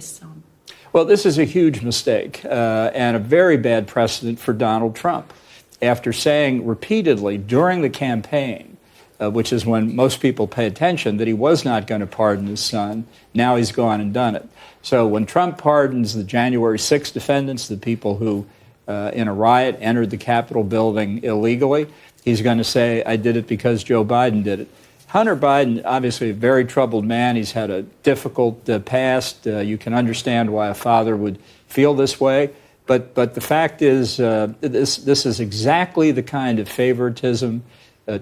son? Well, this is a huge mistake and a very bad precedent for Donald Trump. After saying repeatedly during the campaign, which is when most people pay attention, that he was not going to pardon his son, now he's gone and done it. So when Trump pardons the January 6th defendants, the people who in a riot entered the Capitol building illegally, he's going to say, I did it because Joe Biden did it. Hunter Biden, obviously a very troubled man. He's had a difficult past. You can understand why a father would feel this way. But the fact is, this is exactly the kind of favoritism,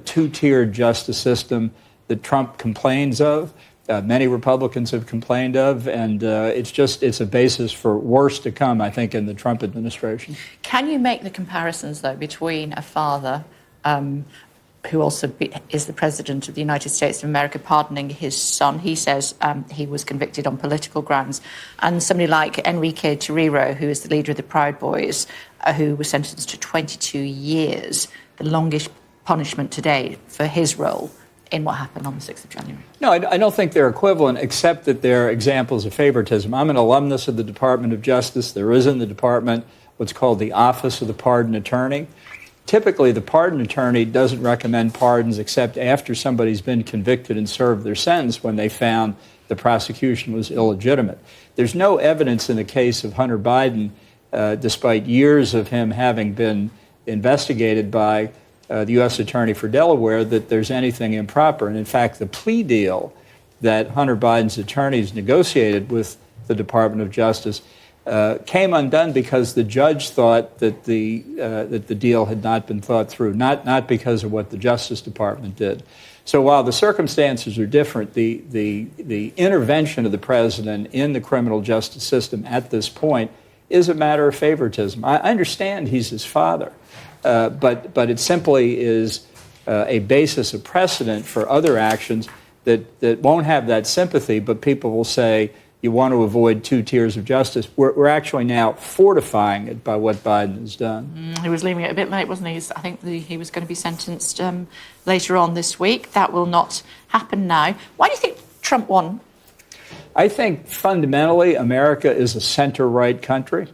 two-tiered justice system that Trump complains of. Many Republicans have complained of, and it's a basis for worse to come, I think, in the Trump administration. Can you make the comparisons, though, between a father who also is the president of the United States of America pardoning his son? He says he was convicted on political grounds. And somebody like Enrique Tarrio, who is the leader of the Proud Boys, who was sentenced to 22 years, the longest punishment to date for his role in what happened on the 6th of January. No, I don't think they're equivalent, except that they're examples of favoritism. I'm an alumnus of the Department of Justice. There is in the department what's called the Office of the Pardon Attorney. Typically, the pardon attorney doesn't recommend pardons except after somebody's been convicted and served their sentence when they found the prosecution was illegitimate. There's no evidence in the case of Hunter Biden, despite years of him having been investigated by the U.S. Attorney for Delaware, that there's anything improper. And in fact, the plea deal that Hunter Biden's attorneys negotiated with the Department of Justice came undone because the judge thought that the deal had not been thought through, not because of what the Justice Department did. So while the circumstances are different, the intervention of the president in the criminal justice system at this point is a matter of favoritism. I understand he's his father, but it simply is a basis of precedent for other actions that won't have that sympathy, but people will say, you want to avoid two tiers of justice. We're actually now fortifying it by what Biden has done. He was leaving it a bit late, wasn't he? I think he was going to be sentenced later on this week. That will not happen now. Why do you think Trump won? I think fundamentally America is a center-right country,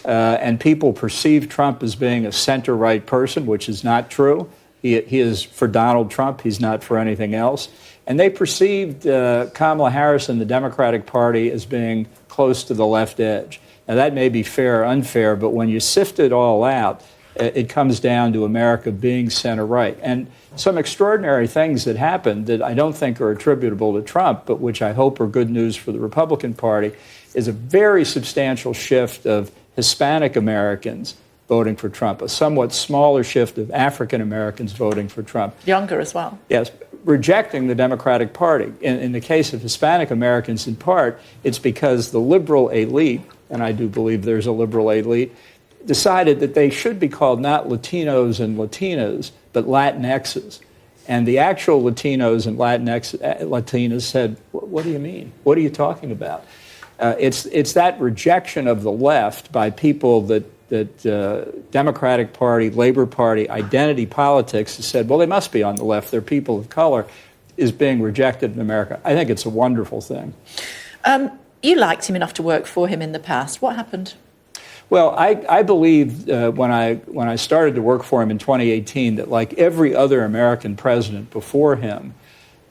and people perceive Trump as being a center-right person, which is not true. He is for Donald Trump. He's not for anything else. And they perceived Kamala Harris and the Democratic Party as being close to the left edge. Now, that may be fair or unfair, but when you sift it all out, it comes down to America being center-right. And some extraordinary things that happened that I don't think are attributable to Trump, but which I hope are good news for the Republican Party, is a very substantial shift of Hispanic Americans voting for Trump, a somewhat smaller shift of African Americans voting for Trump. Younger as well. Yes, rejecting the Democratic Party. In the case of Hispanic Americans, in part, it's because the liberal elite, and I do believe there's a liberal elite, decided that they should be called not Latinos and Latinas, but Latinxes. And the actual Latinos and Latinas said, what do you mean? What are you talking about? It's that rejection of the left by people that Democratic Party, Labor Party, identity politics has said, well, they must be on the left. They're people of color, is being rejected in America. I think it's a wonderful thing. You liked him enough to work for him in the past. What happened? Well, I believe when I started to work for him in 2018 that like every other American president before him,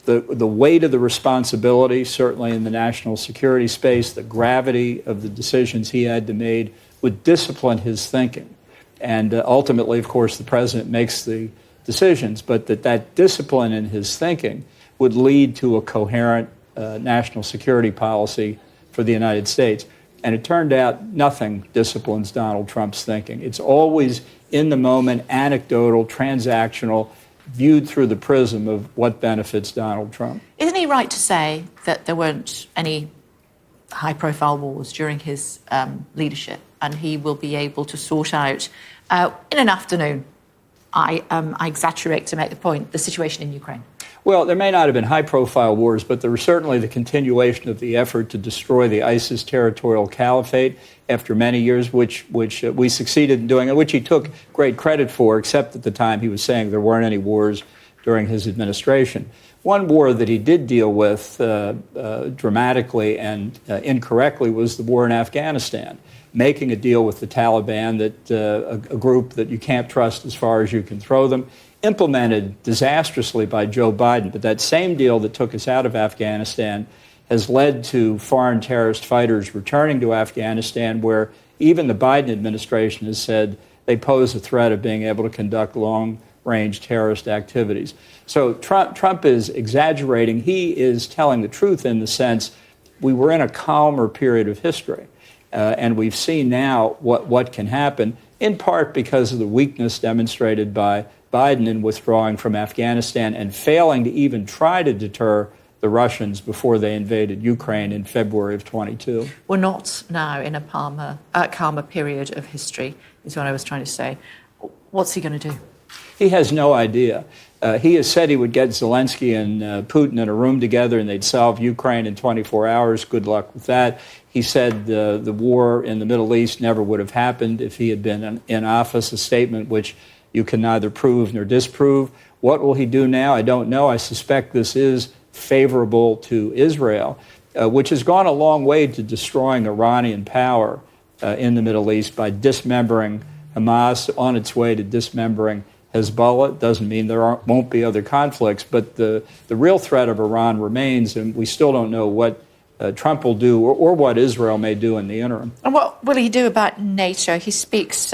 the weight of the responsibility, certainly in the national security space, the gravity of the decisions he had to make, would discipline his thinking. And ultimately, of course, the president makes the decisions, but that discipline in his thinking would lead to a coherent national security policy for the United States. And it turned out nothing disciplines Donald Trump's thinking. It's always in the moment, anecdotal, transactional, viewed through the prism of what benefits Donald Trump. Isn't he right to say that there weren't any high-profile wars during his leadership, and he will be able to sort out in an afternoon, I exaggerate to make the point, the situation in Ukraine? Well, there may not have been high-profile wars, but there was certainly the continuation of the effort to destroy the ISIS territorial caliphate after many years, which we succeeded in doing, and which he took great credit for, except at the time he was saying there weren't any wars during his administration. One war that he did deal with dramatically and incorrectly was the war in Afghanistan, making a deal with the Taliban, that a group that you can't trust as far as you can throw them, implemented disastrously by Joe Biden. But that same deal that took us out of Afghanistan has led to foreign terrorist fighters returning to Afghanistan, where even the Biden administration has said they pose a threat of being able to conduct long-range terrorist activities. So Trump is exaggerating. He is telling the truth in the sense we were in a calmer period of history, and we've seen now what can happen, in part because of the weakness demonstrated by Biden in withdrawing from Afghanistan and failing to even try to deter the Russians before they invaded Ukraine in February of 22. We're not now in a calmer period of history, is what I was trying to say. What's he going to do? He has no idea. He has said he would get Zelensky and Putin in a room together and they'd solve Ukraine in 24 hours. Good luck with that. He said the war in the Middle East never would have happened if he had been in office, a statement which you can neither prove nor disprove. What will he do now? I don't know. I suspect this is favorable to Israel, which has gone a long way to destroying Iranian power in the Middle East by dismembering Hamas, on its way to dismembering Hezbollah. It doesn't mean there won't be other conflicts, but the real threat of Iran remains, and we still don't know what Trump will do or what Israel may do in the interim. And what will he do about NATO? He speaks